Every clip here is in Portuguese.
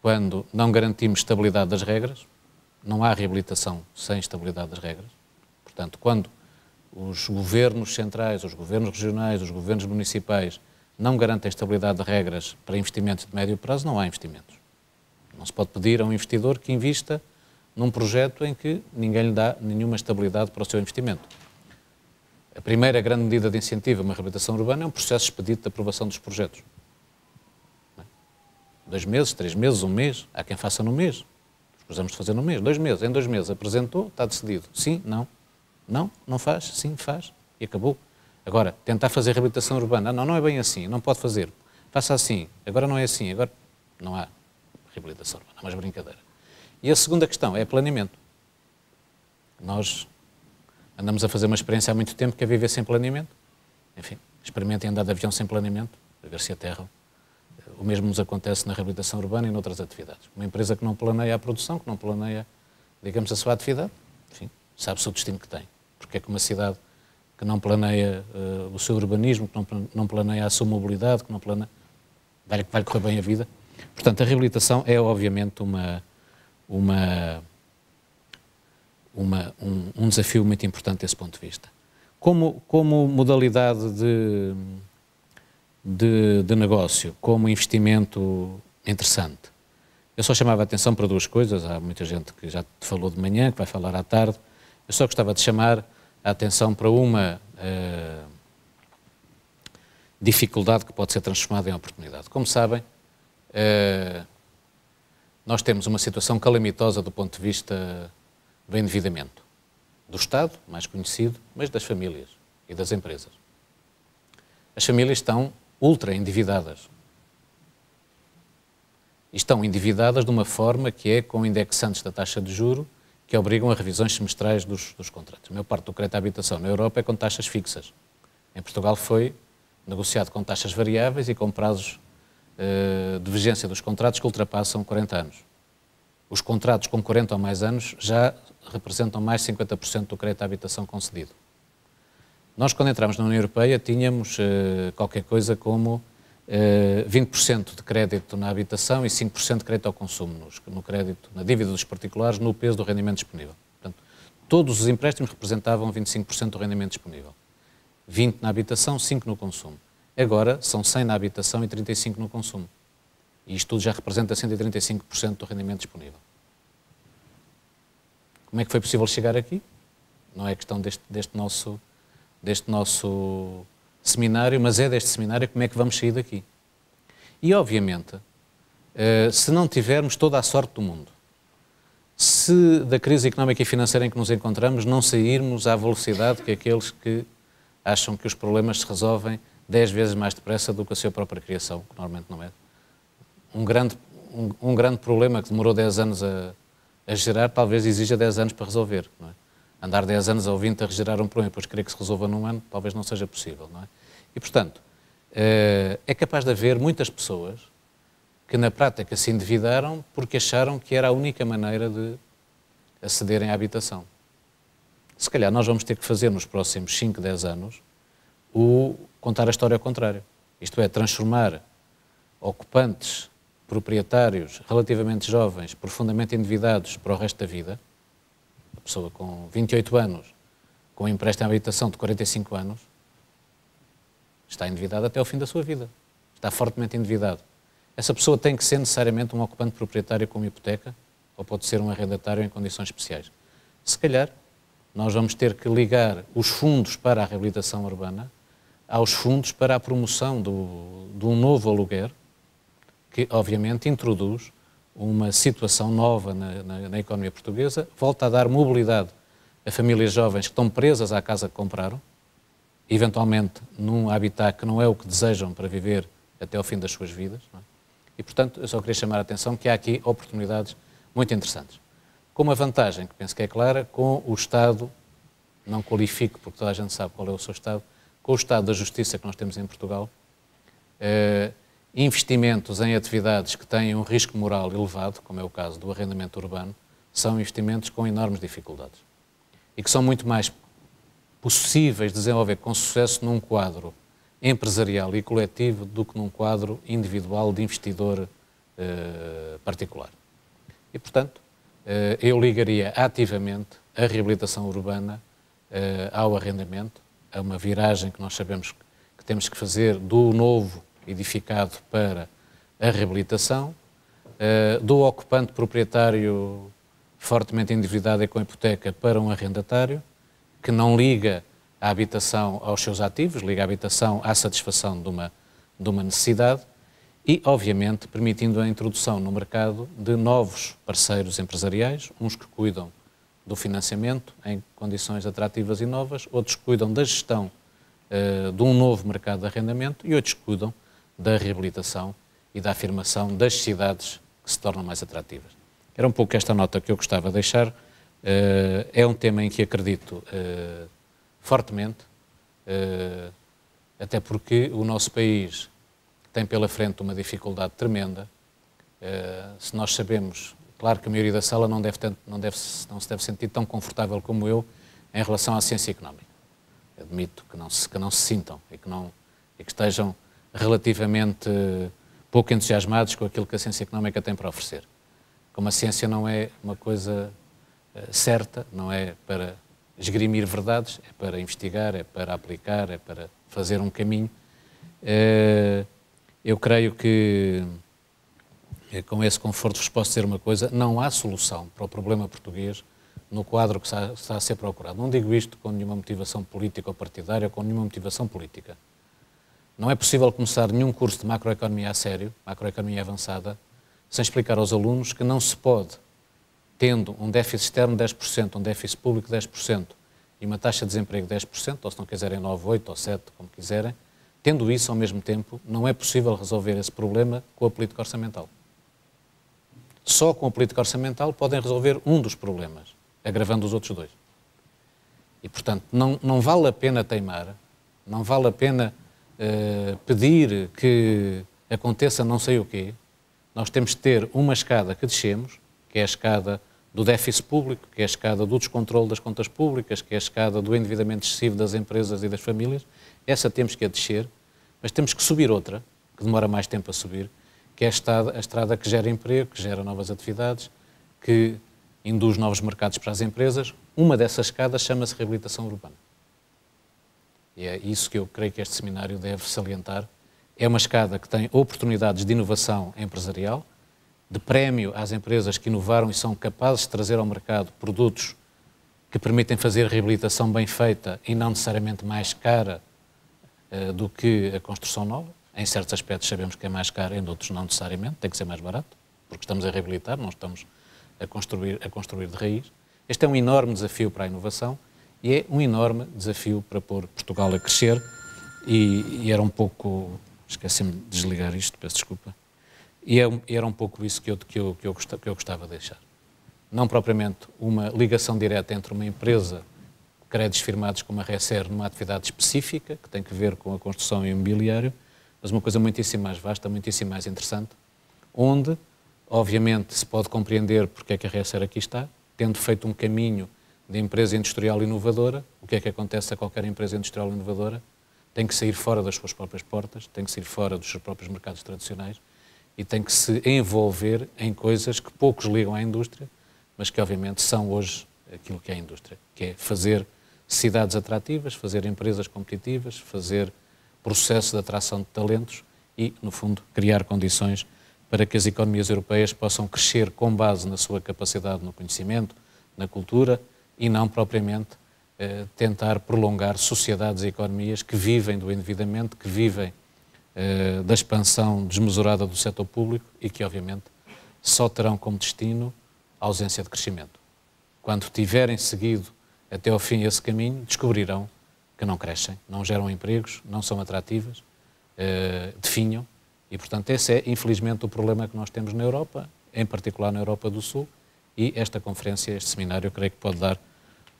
quando não garantimos estabilidade das regras, não há reabilitação sem estabilidade das regras. Portanto, quando os governos centrais, os governos regionais, os governos municipais não garantem estabilidade de regras para investimentos de médio prazo, não há investimentos. Não se pode pedir a um investidor que invista num projeto em que ninguém lhe dá nenhuma estabilidade para o seu investimento. A primeira grande medida de incentivo a uma reabilitação urbana é um processo expedito de aprovação dos projetos. 2 meses, 3 meses, 1 mês, há quem faça no mês. Precisamos de fazer no mês, 2 meses. Em 2 meses apresentou, está decidido. Sim, não. Não, não faz, sim, faz. E acabou. Agora, tentar fazer reabilitação urbana, não é bem assim, não pode fazer. Faça assim, agora não é assim, agora não há reabilitação urbana, é uma brincadeira. E a segunda questão é planeamento. Nós andamos a fazer uma experiência há muito tempo que é viver sem planeamento. Enfim, experimentem andar de avião sem planeamento, para ver se aterram. O mesmo nos acontece na reabilitação urbana e noutras atividades. Uma empresa que não planeia a produção, que não planeia, digamos, a sua atividade, enfim, sabe-se o destino que tem. Porque é que uma cidade que não planeia o seu urbanismo, que não planeia a sua mobilidade, que não planeia, vai correr bem a vida. Portanto, a reabilitação é, obviamente, um desafio muito importante desse ponto de vista. Como modalidade de negócio, como investimento interessante, eu só chamava a atenção para 2 coisas. Há muita gente que já te falou de manhã, que vai falar à tarde. Eu só gostava de chamar a atenção para uma dificuldade que pode ser transformada em oportunidade. Como sabem, nós temos uma situação calamitosa do ponto de vista do endividamento. Do Estado, mais conhecido, mas das famílias e das empresas. As famílias estão ultra endividadas. E estão endividadas de uma forma que é com indexantes da taxa de juro que obrigam a revisões semestrais dos contratos. A maior parte do crédito à habitação na Europa é com taxas fixas. Em Portugal foi negociado com taxas variáveis e com prazos de vigência dos contratos que ultrapassam 40 anos. Os contratos com 40 ou mais anos já representam mais de 50% do crédito à habitação concedido. Nós, quando entramos na União Europeia, tínhamos qualquer coisa como 20% de crédito na habitação e 5% de crédito ao consumo, no crédito, na dívida dos particulares, no peso do rendimento disponível. Portanto, todos os empréstimos representavam 25% do rendimento disponível. 20% na habitação, 5% no consumo. Agora, são 100% na habitação e 35% no consumo. E isto tudo já representa 135% do rendimento disponível. Como é que foi possível chegar aqui? Não é questão deste nosso seminário, mas é deste seminário como é que vamos sair daqui. E, obviamente, se não tivermos toda a sorte do mundo, se da crise económica e financeira em que nos encontramos não sairmos à velocidade que aqueles que acham que os problemas se resolvem 10 vezes mais depressa do que a sua própria criação, que normalmente não é. Um grande problema que demorou 10 anos a gerar, talvez exija 10 anos para resolver, não é? Andar 10 anos ao 20 a regerar um problema e depois querer que se resolva num ano, talvez não seja possível, não é? E, portanto, é capaz de haver muitas pessoas que na prática se endividaram porque acharam que era a única maneira de acederem à habitação. Se calhar nós vamos ter que fazer nos próximos 5, 10 anos contar a história ao contrário. Isto é, transformar ocupantes, proprietários relativamente jovens, profundamente endividados para o resto da vida, a pessoa com 28 anos, com um empréstimo à habitação de 45 anos, está endividada até ao fim da sua vida. Está fortemente endividado. Essa pessoa tem que ser necessariamente um ocupante proprietário com uma hipoteca ou pode ser um arrendatário em condições especiais. Se calhar, nós vamos ter que ligar os fundos para a reabilitação urbana aos fundos para a promoção de um novo aluguer que, obviamente, introduz uma situação nova na economia portuguesa, volta a dar mobilidade a famílias jovens que estão presas à casa que compraram, eventualmente num habitat que não é o que desejam para viver até ao fim das suas vidas, não é? E, portanto, eu só queria chamar a atenção que há aqui oportunidades muito interessantes. Com uma vantagem, que penso que é clara, com o Estado, não qualifico porque toda a gente sabe qual é o seu Estado, com o Estado da Justiça que nós temos em Portugal, investimentos em atividades que têm um risco moral elevado, como é o caso do arrendamento urbano, são investimentos com enormes dificuldades e que são muito mais possíveis de desenvolver com sucesso num quadro empresarial e coletivo do que num quadro individual de investidor particular. E, portanto, eu ligaria ativamente a reabilitação urbana ao arrendamento, a uma viragem que nós sabemos que temos que fazer do novo edificado para a reabilitação, do ocupante proprietário fortemente endividado e com hipoteca para um arrendatário, que não liga a habitação aos seus ativos, liga a habitação à satisfação de uma necessidade e, obviamente, permitindo a introdução no mercado de novos parceiros empresariais, uns que cuidam do financiamento em condições atrativas e novas, outros que cuidam da gestão de um novo mercado de arrendamento e outros que cuidam da reabilitação e da afirmação das cidades que se tornam mais atrativas. Era um pouco esta nota que eu gostava de deixar. É um tema em que acredito fortemente, até porque o nosso país tem pela frente uma dificuldade tremenda. Se nós sabemos, claro que a maioria da sala não se deve sentir tão confortável como eu em relação à ciência económica. Admito que não se sintam e que estejam relativamente pouco entusiasmados com aquilo que a ciência económica tem para oferecer. Como a ciência não é uma coisa certa, não é para esgrimir verdades, é para investigar, é para aplicar, é para fazer um caminho. Eu creio que, com esse conforto, vos posso dizer uma coisa: não há solução para o problema português no quadro que está a ser procurado. Não digo isto com nenhuma motivação política ou partidária, ou com nenhuma motivação política. Não é possível começar nenhum curso de macroeconomia a sério, macroeconomia avançada, sem explicar aos alunos que não se pode, tendo um déficit externo de 10%, um déficit público de 10% e uma taxa de desemprego de 10%, ou se não quiserem 9, 8 ou 7, como quiserem, tendo isso ao mesmo tempo, não é possível resolver esse problema com a política orçamental. Só com a política orçamental podem resolver um dos problemas, agravando os outros dois. E, portanto, não vale a pena teimar, não vale a pena pedir que aconteça não sei o quê. Nós temos de ter uma escada que descemos, que é a escada do déficit público, que é a escada do descontrole das contas públicas, que é a escada do endividamento excessivo das empresas e das famílias. Essa temos que a descer, mas temos que subir outra, que demora mais tempo a subir, que é a estrada que gera emprego, que gera novas atividades, que induz novos mercados para as empresas. Uma dessas escadas chama-se reabilitação urbana. E é isso que eu creio que este seminário deve salientar. É uma escada que tem oportunidades de inovação empresarial, de prémio às empresas que inovaram e são capazes de trazer ao mercado produtos que permitem fazer reabilitação bem feita e não necessariamente mais cara do que a construção nova. Em certos aspectos sabemos que é mais cara, em outros não necessariamente, tem que ser mais barato, porque estamos a reabilitar, não estamos a construir de raiz. Este é um enorme desafio para a inovação e é um enorme desafio para pôr Portugal a crescer e era um pouco... Esqueci-me de desligar isto, peço desculpa. E era um pouco isso que eu gostava de deixar. Não propriamente uma ligação direta entre uma empresa, créditos firmados com uma Recer numa atividade específica, que tem que ver com a construção e o imobiliário, mas uma coisa muitíssimo mais vasta, muitíssimo mais interessante, onde, obviamente, se pode compreender porque é que a Recer aqui está, tendo feito um caminho de empresa industrial inovadora. O que é que acontece a qualquer empresa industrial inovadora? Tem que sair fora das suas próprias portas, tem que sair fora dos seus próprios mercados tradicionais e tem que se envolver em coisas que poucos ligam à indústria, mas que obviamente são hoje aquilo que é a indústria, que é fazer cidades atrativas, fazer empresas competitivas, fazer processo de atração de talentos e, no fundo, criar condições para que as economias europeias possam crescer com base na sua capacidade no conhecimento, na cultura e não propriamente tentar prolongar sociedades e economias que vivem do endividamento, que vivem da expansão desmesurada do setor público e que, obviamente, só terão como destino a ausência de crescimento. Quando tiverem seguido até ao fim esse caminho, descobrirão que não crescem, não geram empregos, não são atrativas, definham e, portanto, esse é, infelizmente, o problema que nós temos na Europa, em particular na Europa do Sul, e esta conferência, este seminário, eu creio que pode dar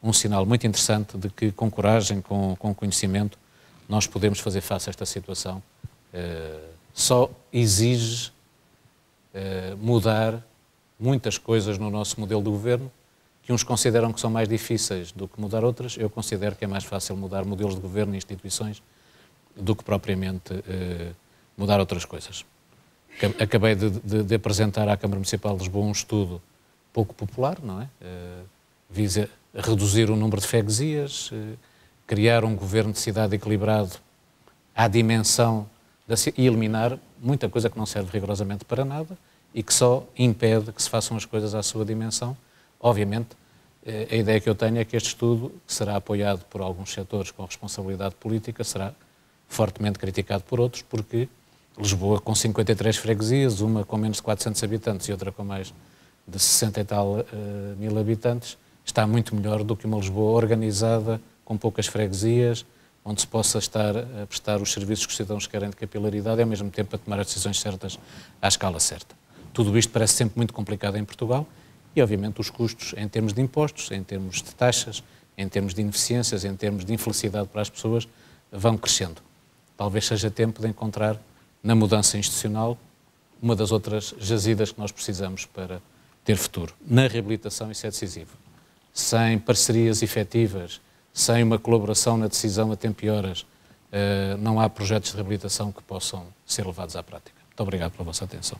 um sinal muito interessante de que, com coragem, com conhecimento, nós podemos fazer face a esta situação. Só exige mudar muitas coisas no nosso modelo de governo, que uns consideram que são mais difíceis do que mudar outras. Eu considero que é mais fácil mudar modelos de governo e instituições do que propriamente mudar outras coisas. Acabei de apresentar à Câmara Municipal de Lisboa um estudo pouco popular, não é? Visa reduzir o número de freguesias, criar um governo de cidade equilibrado à dimensão e eliminar muita coisa que não serve rigorosamente para nada e que só impede que se façam as coisas à sua dimensão. Obviamente, a ideia que eu tenho é que este estudo, que será apoiado por alguns setores com responsabilidade política, será fortemente criticado por outros, porque Lisboa, com 53 freguesias, uma com menos de 400 habitantes e outra com mais de 60 e tal mil habitantes, está muito melhor do que uma Lisboa organizada, com poucas freguesias, onde se possa estar a prestar os serviços que os cidadãos querem de capilaridade e, ao mesmo tempo, a tomar as decisões certas à escala certa. Tudo isto parece sempre muito complicado em Portugal e, obviamente, os custos em termos de impostos, em termos de taxas, em termos de ineficiências, em termos de infelicidade para as pessoas, vão crescendo. Talvez seja tempo de encontrar, na mudança institucional, uma das outras jazidas que nós precisamos para ter futuro. Na reabilitação, isso é decisivo. Sem parcerias efetivas, sem uma colaboração na decisão a tempo e horas, não há projetos de reabilitação que possam ser levados à prática. Muito obrigado pela vossa atenção.